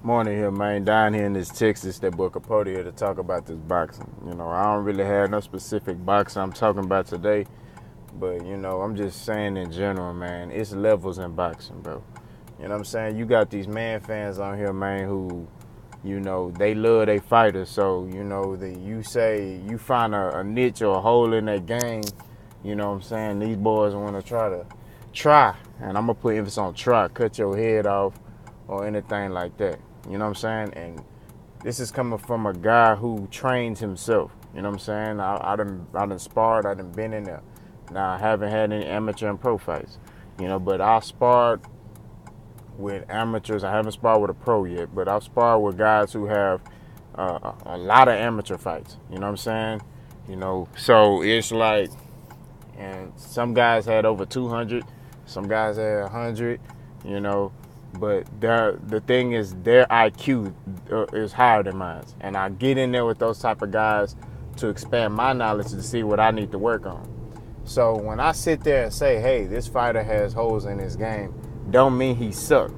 Morning here, man. Down here in this Texas, that boy Kpotie here to talk about this boxing. I don't really have no specific boxing I'm talking about today, but I'm just saying in general, man, it's levels in boxing, bro. You know what I'm saying? You got these man fans on here, man, who, they love their fighters. So, you say you find a niche or a hole in that game, you know what I'm saying? These boys want to try, and I'm going to put emphasis on try, cut your head off or anything like that. You know what I'm saying? And this is coming from a guy who trains himself. You know what I'm saying? I done sparred, I done been in there. Now, I haven't had any amateur and pro fights, but I sparred with amateurs. I haven't sparred with a pro yet, but I've sparred with guys who have a lot of amateur fights. You know what I'm saying? So it's like, and some guys had over 200, some guys had 100, but the thing is, their IQ is higher than mine. And I get in there with those type of guys to expand my knowledge to see what I need to work on. So when I sit there and say, hey, this fighter has holes in his game, don't mean he sucked,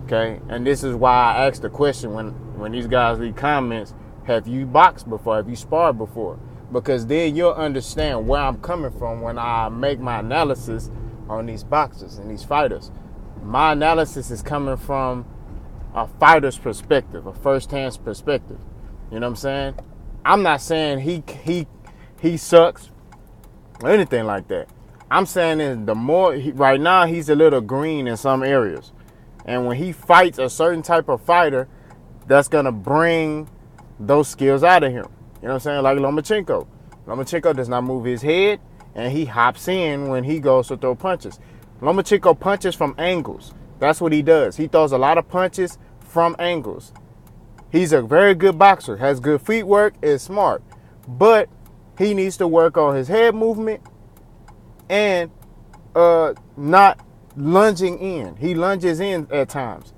okay? And this is why I asked the question when these guys leave comments, have you boxed before? Have you sparred before? Because then you'll understand where I'm coming from when I make my analysis on these boxers and these fighters. My analysis is coming from a fighter's perspective, a first-hand perspective. You know what I'm saying? I'm not saying he sucks or anything like that. I'm saying is right now he's a little green in some areas. And when he fights a certain type of fighter, that's going to bring those skills out of him. You know what I'm saying? Like Lomachenko. Lomachenko does not move his head, and he hops in when he goes to throw punches. Lomachenko punches from angles. That's what he does. He throws a lot of punches from angles. He's a very good boxer, has good feet work, is smart. But he needs to work on his head movement and not lunging in. He lunges in at times.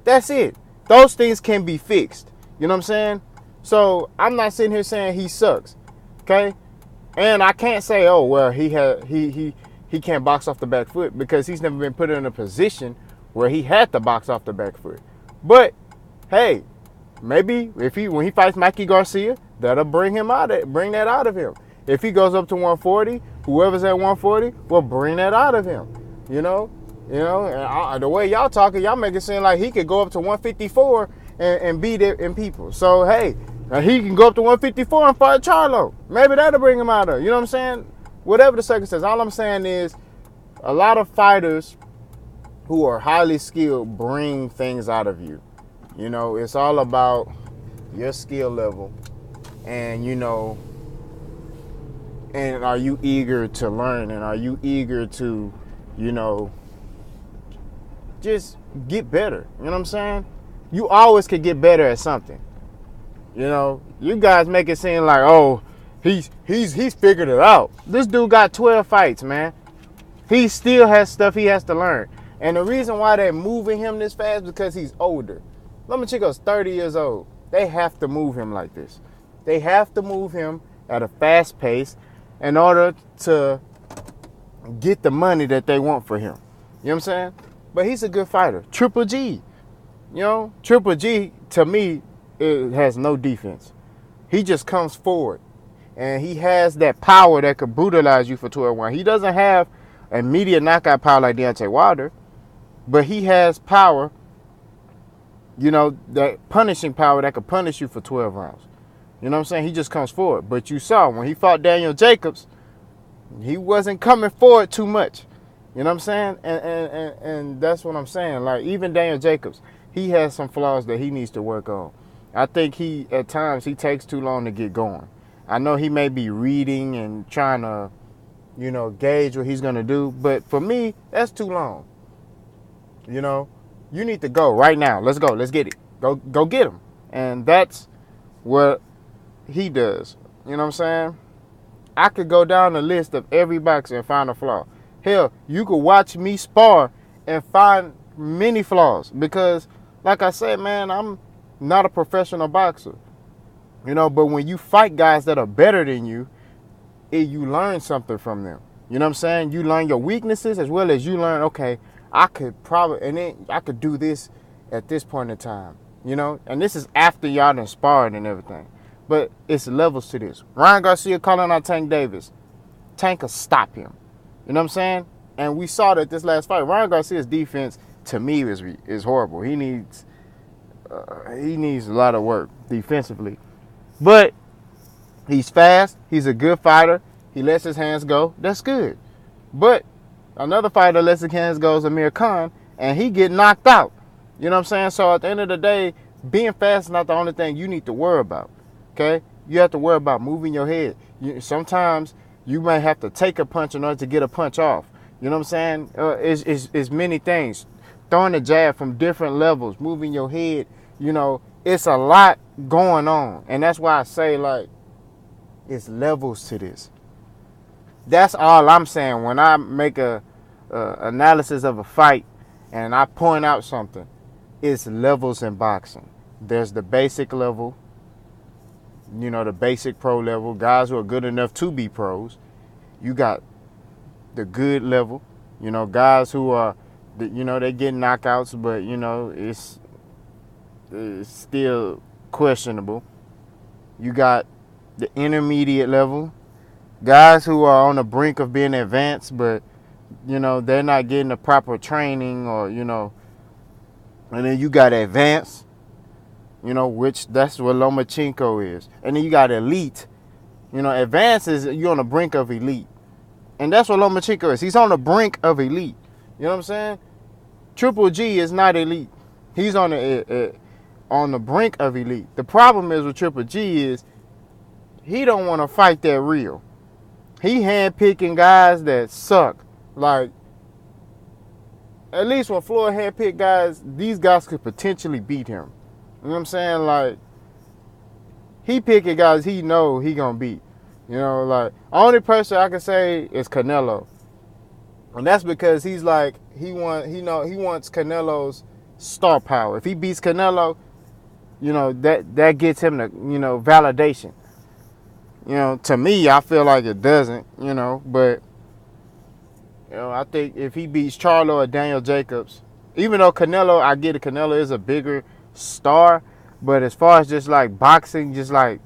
That's it. Those things can be fixed. You know what I'm saying? So I'm not sitting here saying he sucks. Okay? And I can't say, oh, well, he can't box off the back foot, because he's never been put in a position where he had to box off the back foot. But hey, maybe when he fights Mikey Garcia, that'll bring that out of him. If he goes up to 140, whoever's at 140 will bring that out of him. And the way y'all talking, y'all make it seem like he could go up to 154 and beat it in people. So hey, he can go up to 154 and fight Charlo. Maybe that'll bring him out of. You know what I'm saying? Whatever the circumstance. All I'm saying is, a lot of fighters who are highly skilled bring things out of you. It's all about your skill level, and and are you eager to learn, and are you eager to, just get better. You know what I'm saying? You always could get better at something. You guys make it seem like, oh, he's figured it out. This dude got 12 fights, man. He still has stuff he has to learn. And the reason why they're moving him this fast is because he's older. Lomachenko's 30 years old. They have to move him like this. They have to move him at a fast pace in order to get the money that they want for him. You know what I'm saying? But he's a good fighter. Triple G. Triple G, to me, it has no defense. He just comes forward. And he has that power that could brutalize you for 12-1. He doesn't have immediate knockout power like Deontay Wilder, but he has power, that punishing power that could punish you for 12 rounds. You know what I'm saying? He just comes forward. But you saw when he fought Daniel Jacobs, he wasn't coming forward too much. You know what I'm saying? And that's what I'm saying. Like, even Daniel Jacobs, he has some flaws that he needs to work on. I think at times he takes too long to get going. I know he may be reading and trying to, gauge what he's going to do. But for me, that's too long. You need to go right now. Let's go. Let's get it. Go get him. And that's what he does. You know what I'm saying? I could go down the list of every boxer and find a flaw. Hell, you could watch me spar and find many flaws. Because, like I said, man, I'm not a professional boxer. But when you fight guys that are better than you, you learn something from them. You know what I'm saying? You learn your weaknesses as well as you learn, okay, I could do this at this point in time. You know, and this is after y'all done sparred and everything. But it's levels to this. Ryan Garcia calling out Tank Davis. Tank will stop him. You know what I'm saying? And we saw that this last fight. Ryan Garcia's defense, to me, is horrible. He needs a lot of work defensively. But he's fast. He's a good fighter. He lets his hands go. That's good. But another fighter lets his hands go is Amir Khan, and he get knocked out. You know what I'm saying? So at the end of the day, being fast is not the only thing you need to worry about. Okay? You have to worry about moving your head. Sometimes you may have to take a punch in order to get a punch off. You know what I'm saying? It's many things. Throwing a jab from different levels, moving your head. You know, it's a lot going on. And that's why I say, like, it's levels to this. That's all I'm saying. When I make a analysis of a fight and I point out something, it's levels in boxing. There's the basic level, you know, the basic pro level, guys who are good enough to be pros. You got the good level, you know, guys who are, you know, they get knockouts, but, you know, it's still questionable. You got the intermediate level, guys who are on the brink of being advanced, but, you know, they're not getting the proper training, or, you know. And then you got advanced, you know, which that's what Lomachenko is. And then you got elite. You know, advanced is you're on the brink of elite. And that's what Lomachenko is. He's on the brink of elite. You know what I'm saying? Triple G is not elite. He's on the brink of elite. The problem is with Triple G is he don't want to fight that real. He handpicking guys that suck. Like, at least when Floyd handpicked guys, these guys could potentially beat him. You know what I'm saying? Like, he picking guys he know he gonna beat. You know, like, only person I can say is Canelo. And that's because he's like, he wants Canelo's star power. If he beats Canelo, you know, that gets him the, you know, validation. You know, to me, I feel like it doesn't, you know, but, you know, I think if he beats Charlo or Daniel Jacobs, even though Canelo, I get it, Canelo is a bigger star, but as far as just like boxing, just like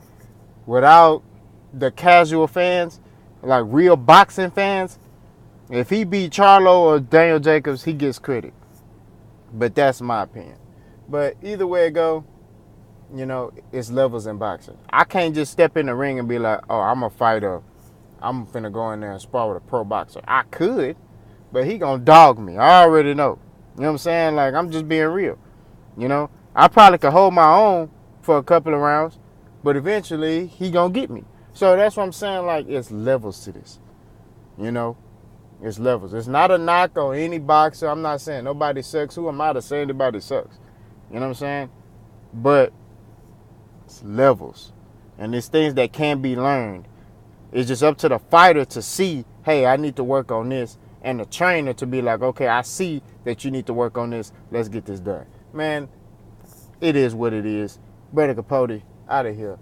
without the casual fans, like real boxing fans, if he beat Charlo or Daniel Jacobs, he gets credit. But that's my opinion. But either way it go, you know, it's levels in boxing. I can't just step in the ring and be like, oh, I'm a fighter. I'm finna go in there and spar with a pro boxer. I could, but he gonna dog me. I already know. You know what I'm saying? Like, I'm just being real. You know? I probably could hold my own for a couple of rounds, but eventually he gonna get me. So that's what I'm saying. Like, it's levels to this. You know? It's levels. It's not a knock on any boxer. I'm not saying nobody sucks. Who am I to say anybody sucks? You know what I'm saying? But it's levels. And it's things that can be learned. It's just up to the fighter to see, hey, I need to work on this. And the trainer to be like, okay, I see that you need to work on this. Let's get this done. Man, it is what it is. Brother Kpotie, out of here.